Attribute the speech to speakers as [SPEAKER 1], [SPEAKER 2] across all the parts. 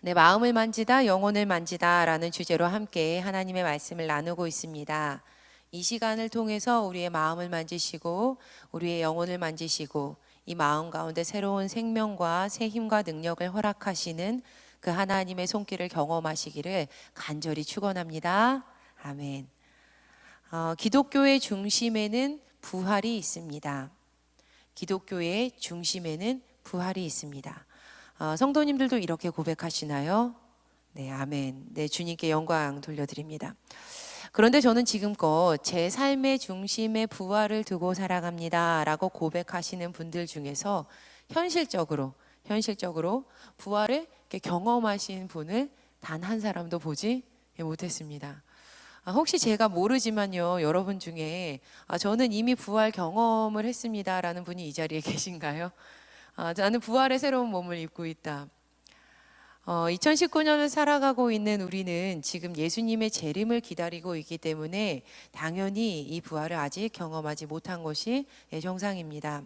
[SPEAKER 1] 내 마음을 만지다 영혼을 만지다 라는 주제로 함께 하나님의 말씀을 나누고 있습니다. 이 시간을 통해서 우리의 마음을 만지시고 우리의 영혼을 만지시고 이 마음 가운데 새로운 생명과 새 힘과 능력을 허락하시는 그 하나님의 손길을 경험하시기를 간절히 축원합니다. 아멘. 기독교의 중심에는 부활이 있습니다. 기독교의 중심에는 부활이 있습니다. 성도님들도 이렇게 고백하시나요? 네, 아멘. 네, 주님께 영광 돌려드립니다. 그런데 저는 지금껏 제 삶의 중심에 부활을 두고 살아갑니다 라고 고백하시는 분들 중에서 현실적으로 부활을 이렇게 경험하신 분을 단 한 사람도 보지 못했습니다. 혹시 제가 모르지만요, 여러분 중에 저는 이미 부활 경험을 했습니다 라는 분이 이 자리에 계신가요? 나는 부활의 새로운 몸을 입고 있다. 2019년을 살아가고 있는 우리는 지금 예수님의 재림을 기다리고 있기 때문에 당연히 이 부활을 아직 경험하지 못한 것이 정상입니다.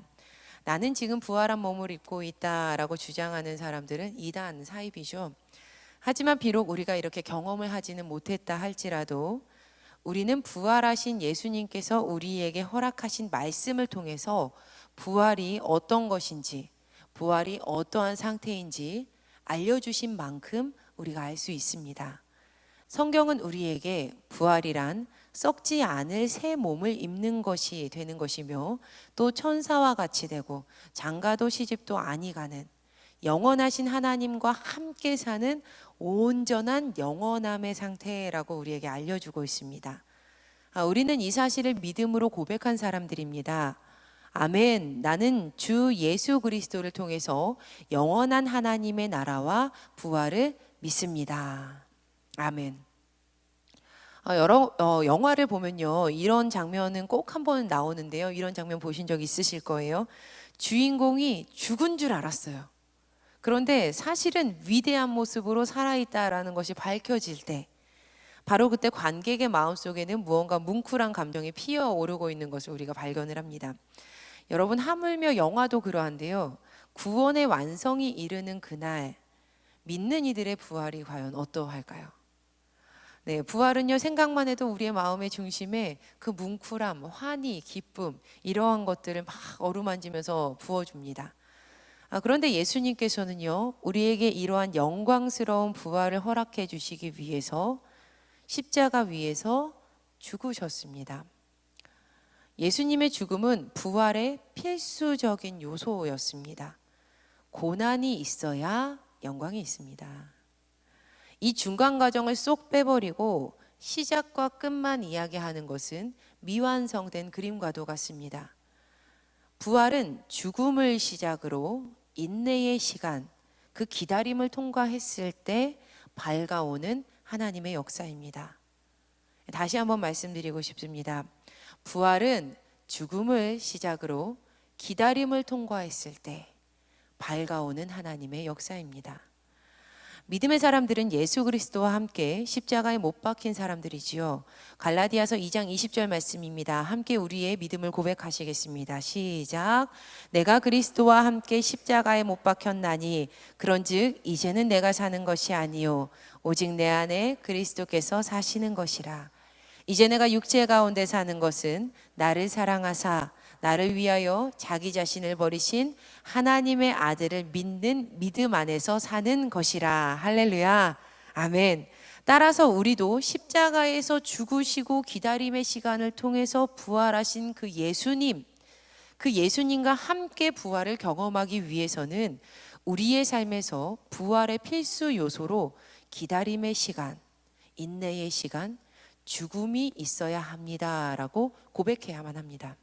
[SPEAKER 1] 나는 지금 부활한 몸을 입고 있다라고 주장하는 사람들은 이단 사입이죠. 하지만 비록 우리가 이렇게 경험을 하지는 못했다 할지라도 우리는 부활하신 예수님께서 우리에게 허락하신 말씀을 통해서 부활이 어떤 것인지, 부활이 어떠한 상태인지 알려주신 만큼 우리가 알 수 있습니다. 성경은 우리에게 부활이란 썩지 않을 새 몸을 입는 것이 되는 것이며 또 천사와 같이 되고 장가도 시집도 아니 가는 영원하신 하나님과 함께 사는 온전한 영원함의 상태라고 우리에게 알려주고 있습니다. 우리는 이 사실을 믿음으로 고백한 사람들입니다. 아멘. 나는 주 예수 그리스도를 통해서 영원한 하나님의 나라와 부활을 믿습니다. 아멘. 영화를 보면요, 이런 장면은 꼭 한 번 나오는데요. 이런 장면 보신 적 있으실 거예요. 주인공이 죽은 줄 알았어요. 그런데 사실은 위대한 모습으로 살아있다라는 것이 밝혀질 때 바로 그때 관객의 마음속에는 무언가 뭉클한 감정이 피어오르고 있는 것을 우리가 발견을 합니다. 여러분, 하물며 영화도 그러한데요, 구원의 완성이 이르는 그날 믿는 이들의 부활이 과연 어떠할까요? 네, 부활은요, 생각만 해도 우리의 마음의 중심에 그 뭉클함, 환희, 기쁨 이러한 것들을 막 어루만지면서 부어줍니다. 그런데 예수님께서는요, 우리에게 이러한 영광스러운 부활을 허락해 주시기 위해서 십자가 위에서 죽으셨습니다. 예수님의 죽음은 부활의 필수적인 요소였습니다. 고난이 있어야 영광이 있습니다. 이 중간 과정을 쏙 빼버리고 시작과 끝만 이야기하는 것은 미완성된 그림과도 같습니다. 부활은 죽음을 시작으로 인내의 시간, 그 기다림을 통과했을 때 밝아오는 하나님의 역사입니다. 다시 한번 말씀드리고 싶습니다. 부활은 죽음을 시작으로 기다림을 통과했을 때 밝아오는 하나님의 역사입니다. 믿음의 사람들은 예수 그리스도와 함께 십자가에 못 박힌 사람들이지요. 갈라디아서 2장 20절 말씀입니다. 함께 우리의 믿음을 고백하시겠습니다. 시작. 내가 그리스도와 함께 십자가에 못 박혔나니 그런즉 이제는 내가 사는 것이 아니요 오직 내 안에 그리스도께서 사시는 것이라. 이제 내가 육체 가운데 사는 것은 나를 사랑하사 나를 위하여 자기 자신을 버리신 하나님의 아들을 믿는 믿음 안에서 사는 것이라. 할렐루야. 아멘. 따라서 우리도 십자가에서 죽으시고 기다림의 시간을 통해서 부활하신 그 예수님과 함께 부활을 경험하기 위해서는 우리의 삶에서 부활의 필수 요소로 기다림의 시간, 인내의 시간, 죽음이 있어야 합니다라고 고백해야만 합니다.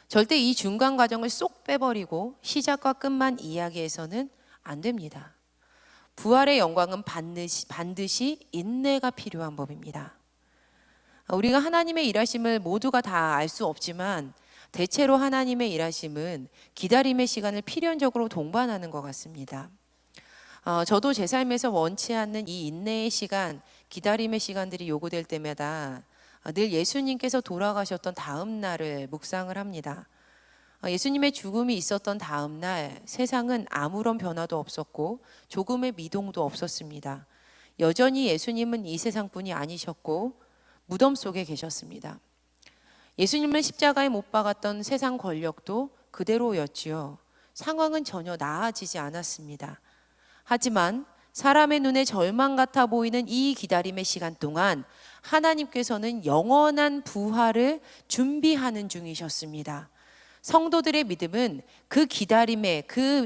[SPEAKER 1] 절대 이 중간 과정을 쏙 빼버리고 시작과 끝만 이야기해서는 안 됩니다. 부활의 영광은 반드시 인내가 필요한 법입니다. 우리가 하나님의 일하심을 모두가 다 알 수 없지만 대체로 하나님의 일하심은 기다림의 시간을 필연적으로 동반하는 것 같습니다. 저도 제 삶에서 원치 않는 이 인내의 시간, 기다림의 시간들이 요구될 때마다 늘 예수님께서 돌아가셨던 다음 날을 묵상을 합니다. 예수님의 죽음이 있었던 다음 날 세상은 아무런 변화도 없었고 조금의 미동도 없었습니다. 여전히 예수님은 이 세상뿐이 아니셨고 무덤 속에 계셨습니다. 예수님을 십자가에 못 박았던 세상 권력도 그대로였지요. 상황은 전혀 나아지지 않았습니다. 하지만 사람의 눈에 절망 같아 보이는 이 기다림의 시간 동안 하나님께서는 영원한 부활을 준비하는 중이셨습니다. 성도들의 믿음은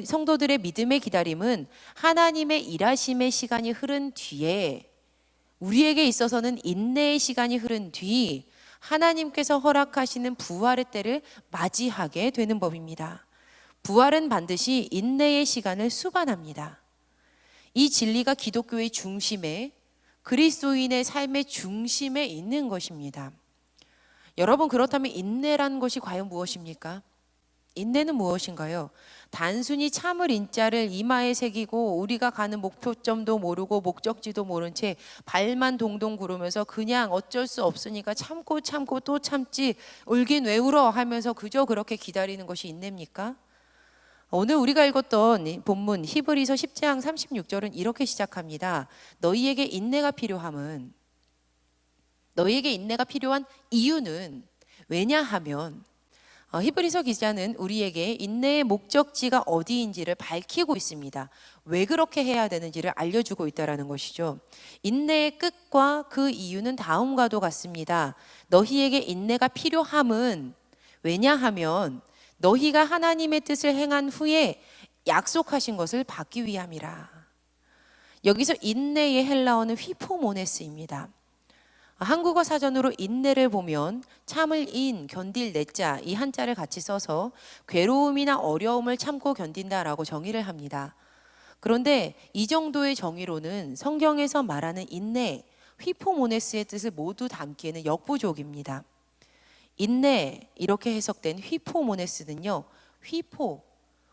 [SPEAKER 1] 성도들의 믿음의 기다림은 하나님의 일하심의 시간이 흐른 뒤에, 우리에게 있어서는 인내의 시간이 흐른 뒤 하나님께서 허락하시는 부활의 때를 맞이하게 되는 법입니다. 부활은 반드시 인내의 시간을 수반합니다. 이 진리가 기독교의 중심에, 그리스도인의 삶의 중심에 있는 것입니다. 여러분, 그렇다면 인내라는 것이 과연 무엇입니까? 인내는 무엇인가요? 단순히 참을 인자를 이마에 새기고 우리가 가는 목표점도 모르고 목적지도 모른 채 발만 동동 구르면서 그냥 어쩔 수 없으니까 참고 또 참지, 울긴 왜 울어 하면서 그저 그렇게 기다리는 것이 인내입니까? 오늘 우리가 읽었던 이 본문 히브리서 10장 36절은 이렇게 시작합니다. 너희에게 인내가 필요한 이유는 왜냐하면, 히브리서 기자는 우리에게 인내의 목적지가 어디인지를 밝히고 있습니다. 왜 그렇게 해야 되는지를 알려주고 있다는 것이죠. 인내의 끝과 그 이유는 다음과도 같습니다. 너희에게 인내가 필요함은 왜냐하면 너희가 하나님의 뜻을 행한 후에 약속하신 것을 받기 위함이라. 여기서 인내의 헬라어는 휘포모네스입니다. 한국어 사전으로 인내를 보면 참을 인, 견딜 내자, 이 한자를 같이 써서 괴로움이나 어려움을 참고 견딘다라고 정의를 합니다. 그런데 이 정도의 정의로는 성경에서 말하는 인내, 휘포모네스의 뜻을 모두 담기에는 역부족입니다. 인내, 이렇게 해석된 휘포모네스는요, 휘포,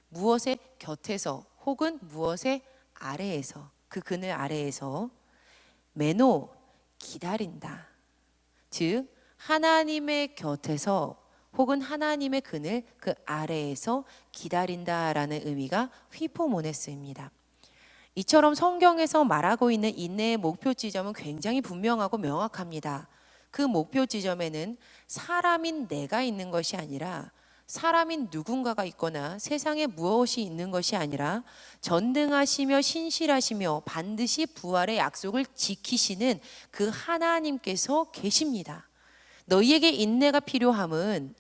[SPEAKER 1] 무엇의 곁에서 혹은 무엇의 아래에서, 그 그늘 아래에서, 메노, 기다린다. 즉 하나님의 곁에서 혹은 하나님의 그늘 그 아래에서 기다린다라는 의미가 휘포모네스입니다. 이처럼 성경에서 말하고 있는 인내의 목표 지점은 굉장히 분명하고 명확합니다. 그 목표 지점에는 사람인 내가 있는 것이 아니라, 사람인 누군가가 있거나 세상에 무엇이 있는 것이 아니라 전능하시며 신실하시며 반드시 부활의 약속을 지키시는 그 하나님께서 계십니다. 너희에게 인내가 필요한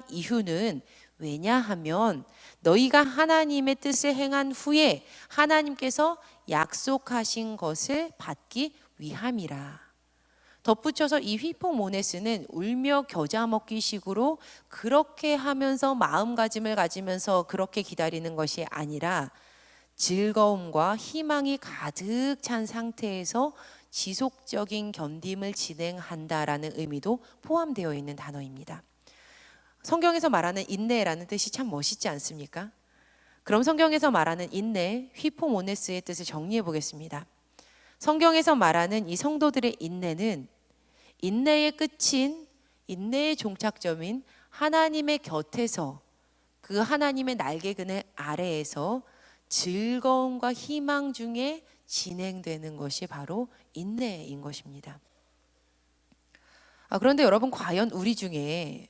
[SPEAKER 1] 이유는 왜냐하면 너희가 하나님의 뜻을 행한 후에 하나님께서 약속하신 것을 받기 위함이라. 덧붙여서 이 휘포모네스는 울며 겨자 먹기 식으로 그렇게 하면서 마음가짐을 가지면서 그렇게 기다리는 것이 아니라 즐거움과 희망이 가득 찬 상태에서 지속적인 견딤을 진행한다라는 의미도 포함되어 있는 단어입니다. 성경에서 말하는 인내라는 뜻이 참 멋있지 않습니까? 그럼 성경에서 말하는 인내, 휘포모네스의 뜻을 정리해 보겠습니다. 성경에서 말하는 이 성도들의 인내는 인내의 끝인, 인내의 종착점인 하나님의 곁에서, 그 하나님의 날개 그늘 아래에서 즐거움과 희망 중에 진행되는 것이 바로 인내인 것입니다. 그런데 여러분, 과연 우리 중에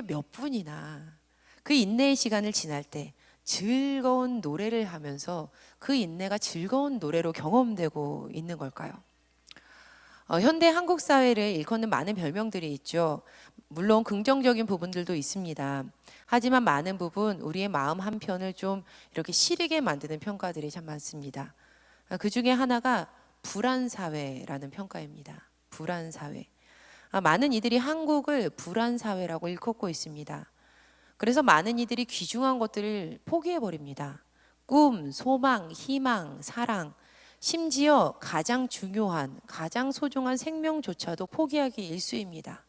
[SPEAKER 1] 몇 분이나 그 인내의 시간을 지날 때 즐거운 노래를 하면서 그 인내가 즐거운 노래로 경험되고 있는 걸까요? 현대 한국 사회를 일컫는 많은 별명들이 있죠. 물론 긍정적인 부분들도 있습니다. 하지만 많은 부분 우리의 마음 한편을 좀 이렇게 시리게 만드는 평가들이 참 많습니다. 그 중에 하나가 불안사회라는 평가입니다. 불안사회. 많은 이들이 한국을 불안사회라고 일컫고 있습니다. 그래서 많은 이들이 귀중한 것들을 포기해버립니다. 꿈, 소망, 희망, 사랑, 심지어 가장 중요한, 가장 소중한 생명조차도 포기하기 일쑤입니다.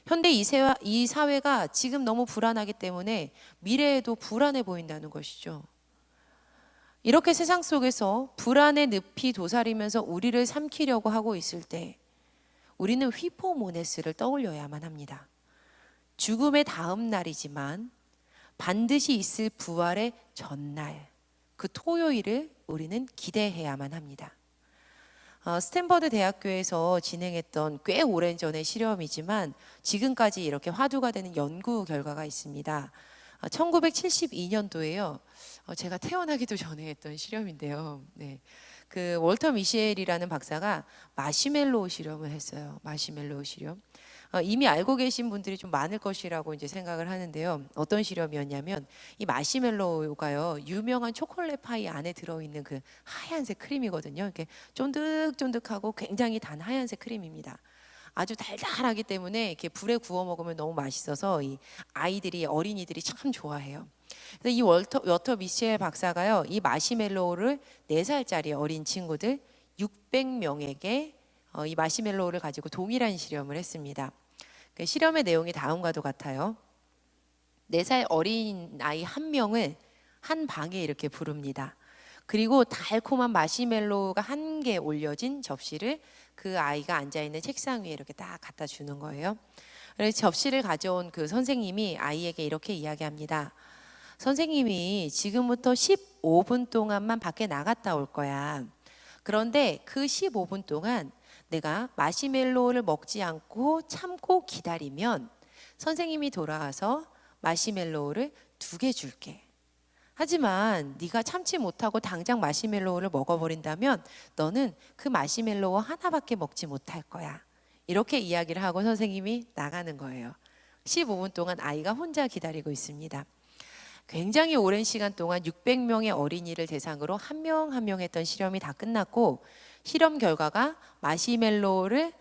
[SPEAKER 1] 현대 이 사회가 지금 너무 불안하기 때문에 미래에도 불안해 보인다는 것이죠. 이렇게 세상 속에서 불안의 늪이 도사리면서 우리를 삼키려고 하고 있을 때 우리는 휘포모네스를 떠올려야만 합니다. 죽음의 다음 날이지만 반드시 있을 부활의 전날, 그 토요일을 우리는 기대해야만 합니다. 스탠퍼드 대학교에서 진행했던 꽤 오랜 전의 실험이지만 지금까지 이렇게 화두가 되는 연구 결과가 있습니다. 1972년도에요. 제가 태어나기도 전에 했던 실험인데요. 네. 그 월터 미셸이라는 박사가 마시멜로우 실험을 했어요. 마시멜로우 실험. 이미 알고 계신 분들이 좀 많을 것이라고 이제 생각을 하는데요. 어떤 실험이었냐면 이 마시멜로우가요, 유명한 초콜릿 파이 안에 들어있는 그 하얀색 크림이거든요. 이렇게 쫀득쫀득하고 굉장히 단 하얀색 크림입니다. 아주 달달하기 때문에 이렇게 불에 구워 먹으면 너무 맛있어서 이 아이들이, 어린이들이 참 좋아해요. 그래서 이 워터 미셸 박사가요, 이 마시멜로우를 4살짜리 어린 친구들 600명에게 이 마시멜로우를 가지고 동일한 실험을 했습니다. 그 실험의 내용이 다음과도 같아요. 4살 어린 아이 1명을 한 방에 이렇게 부릅니다. 그리고 달콤한 마시멜로우가 1개 올려진 접시를 그 아이가 앉아있는 책상 위에 이렇게 딱 갖다 주는 거예요. 그래서 접시를 가져온 그 선생님이 아이에게 이렇게 이야기합니다. 선생님이 지금부터 15분 동안만 밖에 나갔다 올 거야. 그런데 그 15분 동안 내가 마시멜로우를 먹지 않고 참고 기다리면 선생님이 돌아와서 마시멜로우를 2개 줄게. 하지만 네가 참지 못하고 당장 마시멜로우를 먹어버린다면 너는 그 마시멜로우 하나밖에 먹지 못할 거야. 이렇게 이야기를 하고 선생님이 나가는 거예요. 15분 동안 아이가 혼자 기다리고 있습니다. 굉장히 오랜 시간 동안 600명의 어린이를 대상으로 한 명 한 명 했던 실험이 다 끝났고, 실험 결과가 마시멜로우를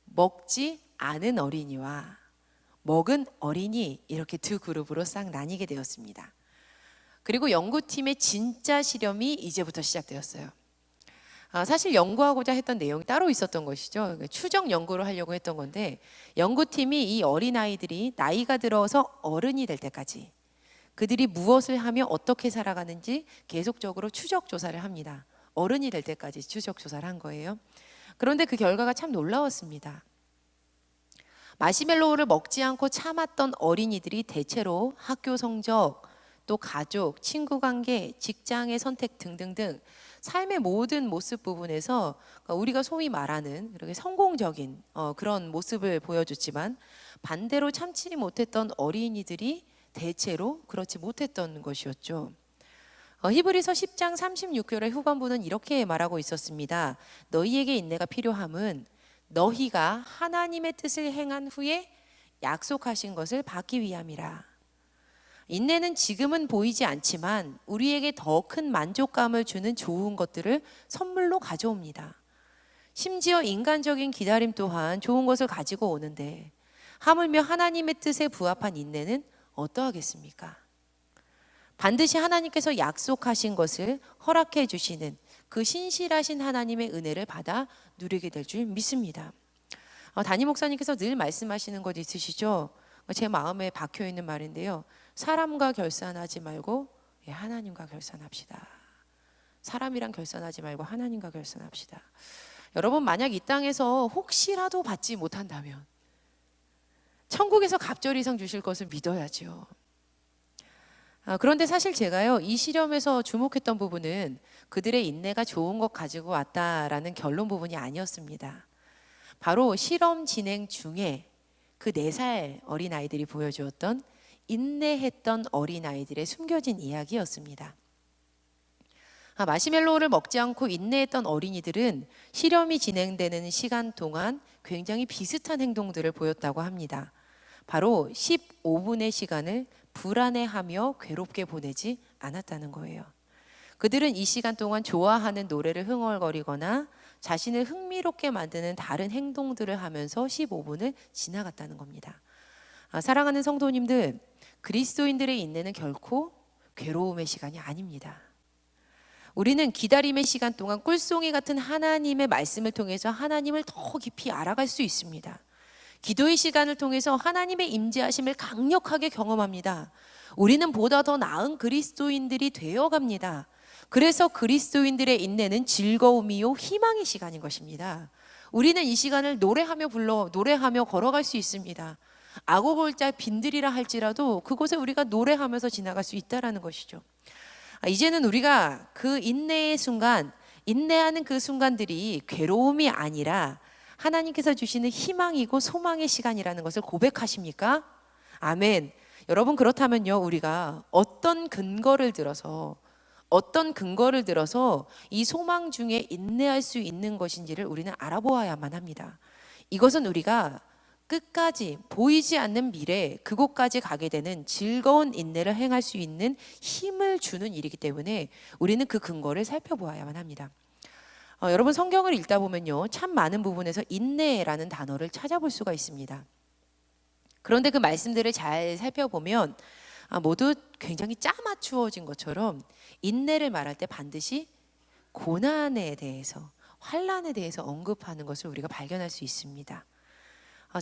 [SPEAKER 1] 먹지 않은 어린이와 먹은 어린이, 이렇게 2그룹으로 싹 나뉘게 되었습니다. 그리고 연구팀의 진짜 실험이 이제부터 시작되었어요. 사실 연구하고자 했던 내용이 따로 있었던 것이죠. 추정 연구를 하려고 했던 건데, 연구팀이 이 어린아이들이 나이가 들어서 어른이 될 때까지 그들이 무엇을 하며 어떻게 살아가는지 계속적으로 추적 조사를 합니다. 어른이 될 때까지 추적 조사를 한 거예요. 그런데 그 결과가 참 놀라웠습니다. 마시멜로우를 먹지 않고 참았던 어린이들이 대체로 학교 성적, 또 가족, 친구 관계, 직장의 선택 등등등 삶의 모든 모습 부분에서 우리가 소위 말하는 그렇게 성공적인 그런 모습을 보여줬지만, 반대로 참지 못했던 어린이들이 대체로 그렇지 못했던 것이었죠. 히브리서 10장 36절의 후반부는 이렇게 말하고 있었습니다. 너희에게 인내가 필요함은 너희가 하나님의 뜻을 행한 후에 약속하신 것을 받기 위함이라. 인내는 지금은 보이지 않지만 우리에게 더 큰 만족감을 주는 좋은 것들을 선물로 가져옵니다. 심지어 인간적인 기다림 또한 좋은 것을 가지고 오는데, 하물며 하나님의 뜻에 부합한 인내는 어떠하겠습니까? 반드시 하나님께서 약속하신 것을 허락해 주시는 그 신실하신 하나님의 은혜를 받아 누리게 될 줄 믿습니다. 담임 목사님께서 늘 말씀하시는 것 있으시죠? 제 마음에 박혀 있는 말인데요. 사람과 결산하지 말고 하나님과 결산합시다. 사람이랑 결산하지 말고 하나님과 결산합시다. 여러분, 만약 이 땅에서 혹시라도 받지 못한다면 천국에서 갑절이상 주실 것을 믿어야죠. 그런데 사실 제가요, 이 실험에서 주목했던 부분은 그들의 인내가 좋은 것 가지고 왔다라는 결론 부분이 아니었습니다. 바로 실험 진행 중에 그 4살 어린아이들이 보여주었던 인내했던 어린아이들의 숨겨진 이야기였습니다. 마시멜로우를 먹지 않고 인내했던 어린이들은 실험이 진행되는 시간 동안 굉장히 비슷한 행동들을 보였다고 합니다. 바로 15분의 시간을 불안해하며 괴롭게 보내지 않았다는 거예요. 그들은 이 시간 동안 좋아하는 노래를 흥얼거리거나 자신을 흥미롭게 만드는 다른 행동들을 하면서 15분을 지나갔다는 겁니다. 사랑하는 성도님들, 그리스도인들의 인내는 결코 괴로움의 시간이 아닙니다. 우리는 기다림의 시간 동안 꿀송이 같은 하나님의 말씀을 통해서 하나님을 더 깊이 알아갈 수 있습니다. 기도의 시간을 통해서 하나님의 임재하심을 강력하게 경험합니다. 우리는 보다 더 나은 그리스도인들이 되어갑니다. 그래서 그리스도인들의 인내는 즐거움이요 희망의 시간인 것입니다. 우리는 이 시간을 노래하며 걸어갈 수 있습니다. 악오골자 빈들이라 할지라도 그곳에 우리가 노래하면서 지나갈 수 있다라는 것이죠. 이제는 우리가 그 인내의 순간, 인내하는 그 순간들이 괴로움이 아니라 하나님께서 주시는 희망이고 소망의 시간이라는 것을 고백하십니까? 아멘. 여러분, 그렇다면요, 우리가 어떤 근거를 들어서 이 소망 중에 인내할 수 있는 것인지를 우리는 알아보아야만 합니다. 이것은 우리가 끝까지 보이지 않는 미래, 그곳까지 가게 되는 즐거운 인내를 행할 수 있는 힘을 주는 일이기 때문에 우리는 그 근거를 살펴보아야만 합니다. 여러분, 성경을 읽다 보면요, 참 많은 부분에서 인내라는 단어를 찾아볼 수가 있습니다. 그런데 그 말씀들을 잘 살펴보면 모두 굉장히 짜맞추어진 것처럼 인내를 말할 때 반드시 고난에 대해서, 환난에 대해서 언급하는 것을 우리가 발견할 수 있습니다.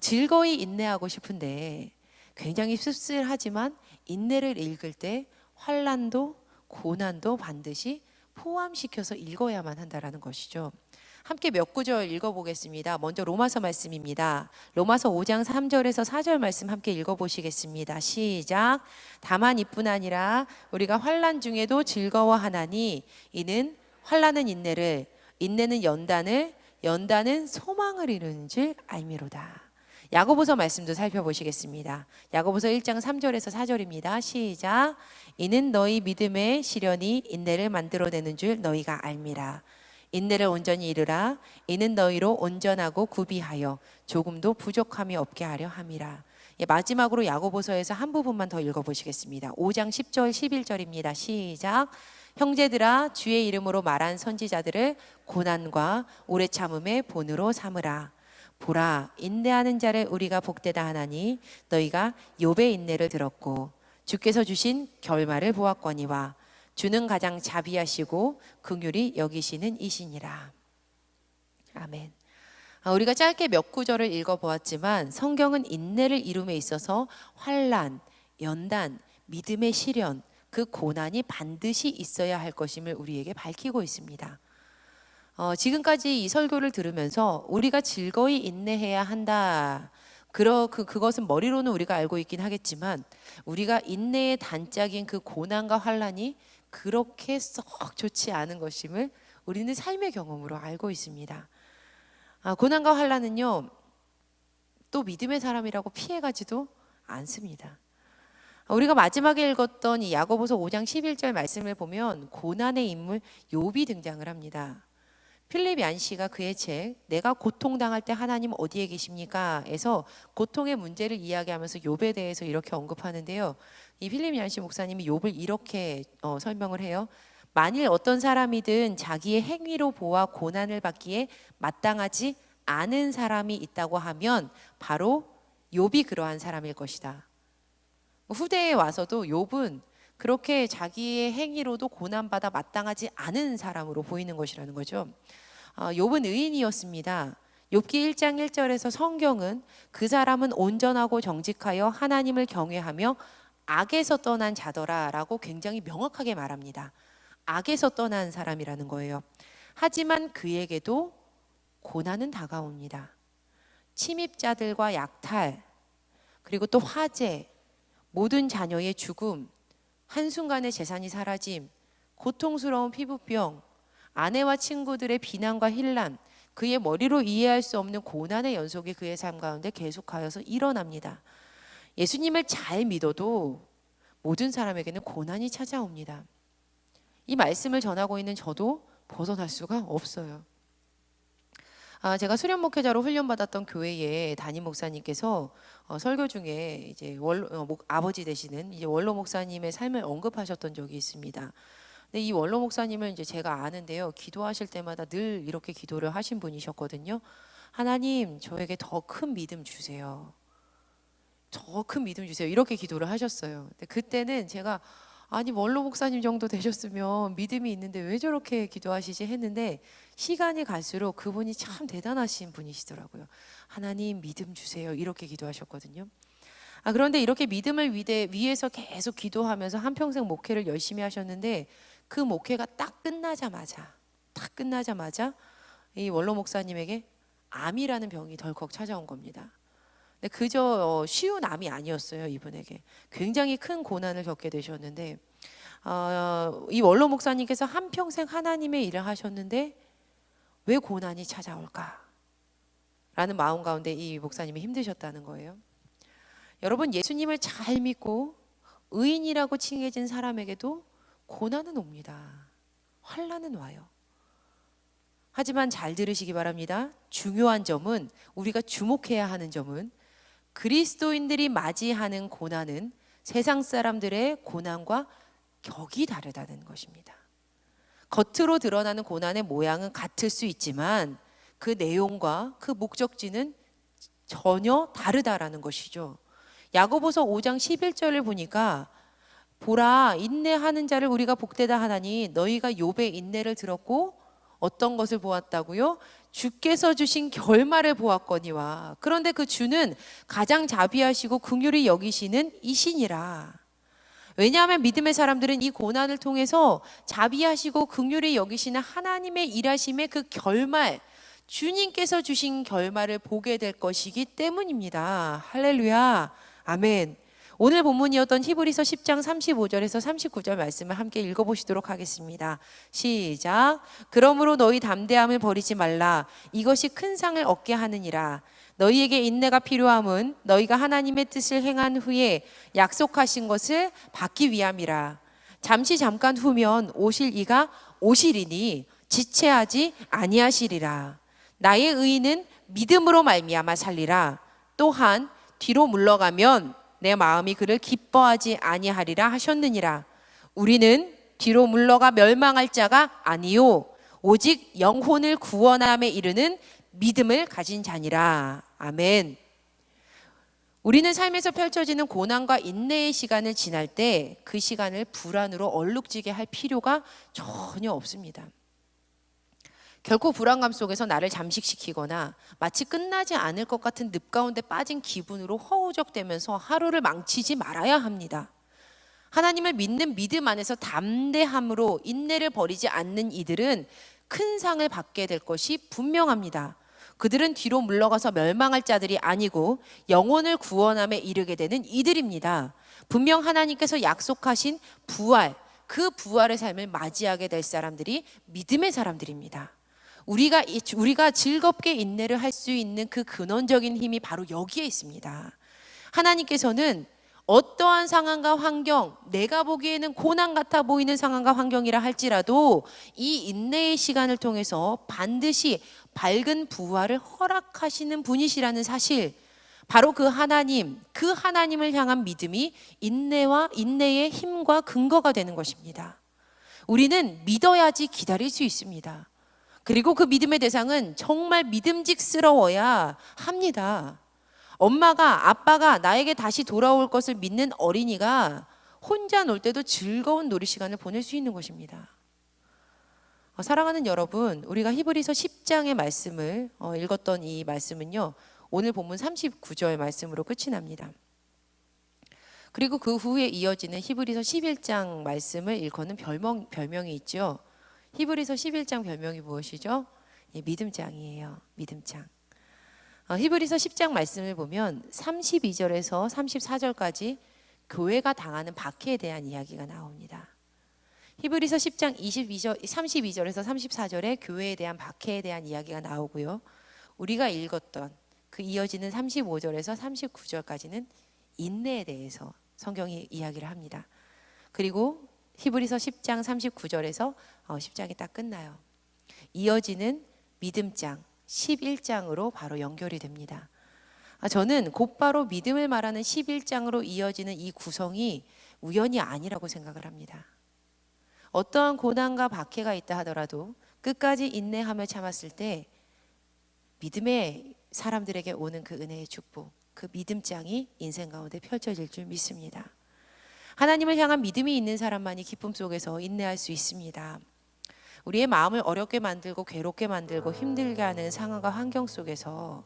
[SPEAKER 1] 즐거이 인내하고 싶은데 굉장히 씁쓸하지만 인내를 읽을 때 환난도 고난도 반드시 포함시켜서 읽어야만 한다라는 것이죠. 함께 몇 구절 읽어보겠습니다. 먼저 로마서 말씀입니다. 로마서 5장 3절에서 4절 말씀 함께 읽어보시겠습니다. 시작. 다만 이뿐 아니라 우리가 환난 중에도 즐거워하나니 이는 환난은 인내를, 인내는 연단을, 연단은 소망을 이루는 줄 알미로다. 야고보서 말씀도 살펴보시겠습니다. 야고보서 1장 3절에서 4절입니다. 시작. 이는 너희 믿음의 시련이 인내를 만들어내는 줄 너희가 알미라. 인내를 온전히 이루라. 이는 너희로 온전하고 구비하여 조금도 부족함이 없게 하려 함이라. 마지막으로 야고보서에서 한 부분만 더 읽어보시겠습니다. 5장 10절 11절입니다. 시작. 형제들아, 주의 이름으로 말한 선지자들을 고난과 오래 참음의 본으로 삼으라. 보라, 인내하는 자를 우리가 복되다 하나니 너희가 욥의 인내를 들었고 주께서 주신 결말을 보았거니와 주는 가장 자비하시고 긍휼히 여기시는 이시니라. 아멘. 우리가 짧게 몇 구절을 읽어보았지만 성경은 인내를 이룸에 있어서 환난, 연단, 믿음의 시련, 그 고난이 반드시 있어야 할 것임을 우리에게 밝히고 있습니다. 지금까지 이 설교를 들으면서 우리가 즐거이 인내해야 한다. 그것은 머리로는 우리가 알고 있긴 하겠지만 우리가 인내의 단짝인 그 고난과 환난이 그렇게 썩 좋지 않은 것임을 우리는 삶의 경험으로 알고 있습니다. 고난과 환난은요, 또 믿음의 사람이라고 피해가지도 않습니다. 우리가 마지막에 읽었던 이 야고보서 5장 11절 말씀을 보면 고난의 인물 욥이 등장을 합니다. 필립 얀시가 그의 책 내가 고통당할 때 하나님 어디에 계십니까? 에서 고통의 문제를 이야기하면서 욥에 대해서 이렇게 언급하는데요. 이 필립 얀시 목사님이 욥을 이렇게 설명을 해요. 만일 어떤 사람이든 자기의 행위로 보아 고난을 받기에 마땅하지 않은 사람이 있다고 하면 바로 욥이 그러한 사람일 것이다. 후대에 와서도 욥은 그렇게 자기의 행위로도 고난받아 마땅하지 않은 사람으로 보이는 것이라는 거죠. 욥은 의인이었습니다. 욥기 1장 1절에서 성경은 그 사람은 온전하고 정직하여 하나님을 경외하며 악에서 떠난 자더라라고 굉장히 명확하게 말합니다. 악에서 떠난 사람이라는 거예요. 하지만 그에게도 고난은 다가옵니다. 침입자들과 약탈, 그리고 또 화재, 모든 자녀의 죽음, 한순간에 재산이 사라짐, 고통스러운 피부병, 아내와 친구들의 비난과 혼란, 그의 머리로 이해할 수 없는 고난의 연속이 그의 삶 가운데 계속하여서 일어납니다. 예수님을 잘 믿어도 모든 사람에게는 고난이 찾아옵니다. 이 말씀을 전하고 있는 저도 벗어날 수가 없어요. 제가 수련 목회자로 훈련받았던 교회에 담임 목사님께서 설교 중에 이제 아버지 되시는 이제 원로 목사님의 삶을 언급하셨던 적이 있습니다. 근데 이 원로 목사님을 이제 제가 아는데요, 기도하실 때마다 늘 이렇게 기도를 하신 분이셨거든요. 하나님, 저에게 더 큰 믿음 주세요. 더 큰 믿음 주세요. 이렇게 기도를 하셨어요. 근데 그때는 제가 아니 원로 목사님 정도 되셨으면 믿음이 있는데 왜 저렇게 기도하시지 했는데 시간이 갈수록 그분이 참 대단하신 분이시더라고요. 하나님 믿음 주세요. 이렇게 기도하셨거든요. 그런데 이렇게 믿음을 위해서 계속 기도하면서 한평생 목회를 열심히 하셨는데 그 목회가 딱 끝나자마자 이 원로 목사님에게 암이라는 병이 덜컥 찾아온 겁니다. 근데 그저 쉬운 암이 아니었어요. 이분에게 굉장히 큰 고난을 겪게 되셨는데 이 원로 목사님께서 한평생 하나님의 일을 하셨는데 왜 고난이 찾아올까? 라는 마음 가운데 이 목사님이 힘드셨다는 거예요. 여러분, 예수님을 잘 믿고 의인이라고 칭해진 사람에게도 고난은 옵니다. 환난은 와요. 하지만 잘 들으시기 바랍니다. 중요한 점은, 우리가 주목해야 하는 점은, 그리스도인들이 맞이하는 고난은 세상 사람들의 고난과 격이 다르다는 것입니다. 겉으로 드러나는 고난의 모양은 같을 수 있지만 그 내용과 그 목적지는 전혀 다르다라는 것이죠. 야고보서 5장 11절을 보니까 보라, 인내하는 자를 우리가 복되다 하나니 너희가 욥의 인내를 들었고 어떤 것을 보았다고요? 주께서 주신 결말을 보았거니와. 그런데 그 주는 가장 자비하시고 긍휼히 여기시는 이시니라. 왜냐하면 믿음의 사람들은 이 고난을 통해서 자비하시고 긍휼히 여기시는 하나님의 일하심의 그 결말, 주님께서 주신 결말을 보게 될 것이기 때문입니다. 할렐루야, 아멘. 오늘 본문이었던 히브리서 10장 35절에서 39절 말씀을 함께 읽어보시도록 하겠습니다. 시작. 그러므로 너희 담대함을 버리지 말라. 이것이 큰 상을 얻게 하느니라. 너희에게 인내가 필요함은 너희가 하나님의 뜻을 행한 후에 약속하신 것을 받기 위함이라. 잠깐 후면 오실 이가 오시리니 지체하지 아니하시리라. 나의 의인은 믿음으로 말미암아 살리라. 또한 뒤로 물러가면 내 마음이 그를 기뻐하지 아니하리라 하셨느니라. 우리는 뒤로 물러가 멸망할 자가 아니요 오직 영혼을 구원함에 이르는 믿음을 가진 자니라. 아멘. 우리는 삶에서 펼쳐지는 고난과 인내의 시간을 지날 때 그 시간을 불안으로 얼룩지게 할 필요가 전혀 없습니다. 결코 불안감 속에서 나를 잠식시키거나 마치 끝나지 않을 것 같은 늪 가운데 빠진 기분으로 허우적대면서 하루를 망치지 말아야 합니다. 하나님을 믿는 믿음 안에서 담대함으로 인내를 버리지 않는 이들은 큰 상을 받게 될 것이 분명합니다. 그들은 뒤로 물러가서 멸망할 자들이 아니고 영혼을 구원함에 이르게 되는 이들입니다. 분명 하나님께서 약속하신 부활, 그 부활의 삶을 맞이하게 될 사람들이 믿음의 사람들입니다. 우리가 즐겁게 인내를 할 수 있는 그 근원적인 힘이 바로 여기에 있습니다. 하나님께서는 어떠한 상황과 환경, 내가 보기에는 고난 같아 보이는 상황과 환경이라 할지라도 이 인내의 시간을 통해서 반드시 밝은 부활을 허락하시는 분이시라는 사실, 바로 그 하나님을 향한 믿음이 인내의 힘과 근거가 되는 것입니다. 우리는 믿어야지 기다릴 수 있습니다. 그리고 그 믿음의 대상은 정말 믿음직스러워야 합니다. 엄마가, 아빠가 나에게 다시 돌아올 것을 믿는 어린이가 혼자 놀 때도 즐거운 놀이 시간을 보낼 수 있는 것입니다. 사랑하는 여러분, 우리가 히브리서 10장의 말씀을 읽었던 이 말씀은요, 오늘 본문 39절 말씀으로 끝이 납니다. 그리고 그 후에 이어지는 히브리서 11장 말씀을 일컫는 별명이 있죠. 히브리서 11장 별명이 무엇이죠? 믿음장이에요. 믿음장. 히브리서 10장 말씀을 보면 32절에서 34절까지 교회가 당하는 박해에 대한 이야기가 나옵니다. 히브리서 10장 32절에서 34절에 교회에 대한 박해에 대한 이야기가 나오고요. 우리가 읽었던 그 이어지는 35절에서 39절까지는 인내에 대해서 성경이 이야기를 합니다. 그리고 히브리서 10장 39절에서 10장이 딱 끝나요. 이어지는 믿음장 11장으로 바로 연결이 됩니다. 저는 곧바로 믿음을 말하는 11장으로 이어지는 이 구성이 우연이 아니라고 생각을 합니다. 어떠한 고난과 박해가 있다 하더라도 끝까지 인내하며 참았을 때 믿음의 사람들에게 오는 그 은혜의 축복, 그 믿음장이 인생 가운데 펼쳐질 줄 믿습니다. 하나님을 향한 믿음이 있는 사람만이 기쁨 속에서 인내할 수 있습니다. 우리의 마음을 어렵게 만들고 괴롭게 만들고 힘들게 하는 상황과 환경 속에서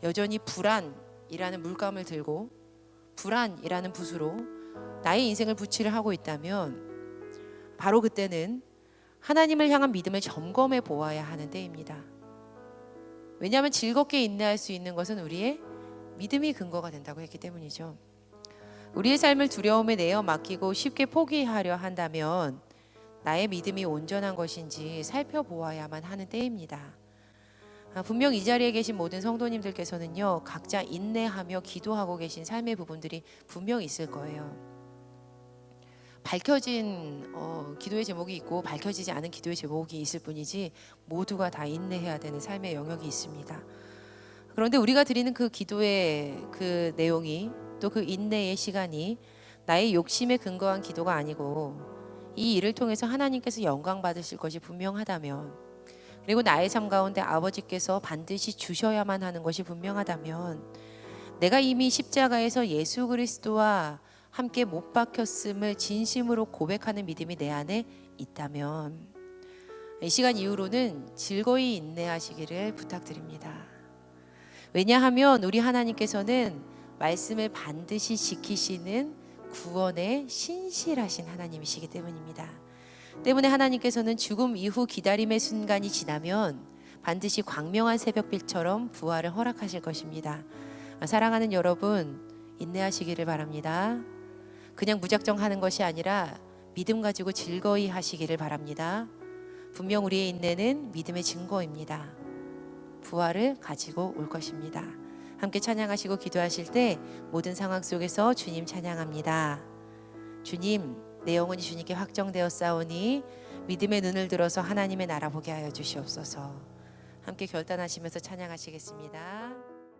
[SPEAKER 1] 여전히 불안이라는 물감을 들고 불안이라는 붓으로 나의 인생을 붓칠을 하고 있다면 바로 그때는 하나님을 향한 믿음을 점검해 보아야 하는 때입니다. 왜냐하면 즐겁게 인내할 수 있는 것은 우리의 믿음이 근거가 된다고 했기 때문이죠. 우리의 삶을 두려움에 내어 맡기고 쉽게 포기하려 한다면 나의 믿음이 온전한 것인지 살펴보아야만 하는 때입니다. 분명 이 자리에 계신 모든 성도님들께서는요, 각자 인내하며 기도하고 계신 삶의 부분들이 분명 있을 거예요. 밝혀진 기도의 제목이 있고 밝혀지지 않은 기도의 제목이 있을 뿐이지 모두가 다 인내해야 되는 삶의 영역이 있습니다. 그런데 우리가 드리는 그 기도의 그 내용이 또 그 인내의 시간이 나의 욕심에 근거한 기도가 아니고 이 일을 통해서 하나님께서 영광 받으실 것이 분명하다면, 그리고 나의 삶 가운데 아버지께서 반드시 주셔야만 하는 것이 분명하다면, 내가 이미 십자가에서 예수 그리스도와 함께 못 박혔음을 진심으로 고백하는 믿음이 내 안에 있다면 이 시간 이후로는 즐거이 인내하시기를 부탁드립니다. 왜냐하면 우리 하나님께서는 말씀을 반드시 지키시는 구원의 신실하신 하나님이시기 때문입니다. 때문에 하나님께서는 죽음 이후 기다림의 순간이 지나면 반드시 광명한 새벽빛처럼 부활을 허락하실 것입니다. 사랑하는 여러분, 인내하시기를 바랍니다. 그냥 무작정 하는 것이 아니라 믿음 가지고 즐거이 하시기를 바랍니다. 분명 우리의 인내는 믿음의 증거입니다. 부활을 가지고 올 것입니다. 함께 찬양하시고 기도하실 때 모든 상황 속에서 주님 찬양합니다. 주님, 내 영혼이 주님께 확정되었사오니 믿음의 눈을 들어서 하나님의 나라 보게 하여 주시옵소서. 함께 결단하시면서 찬양하시겠습니다.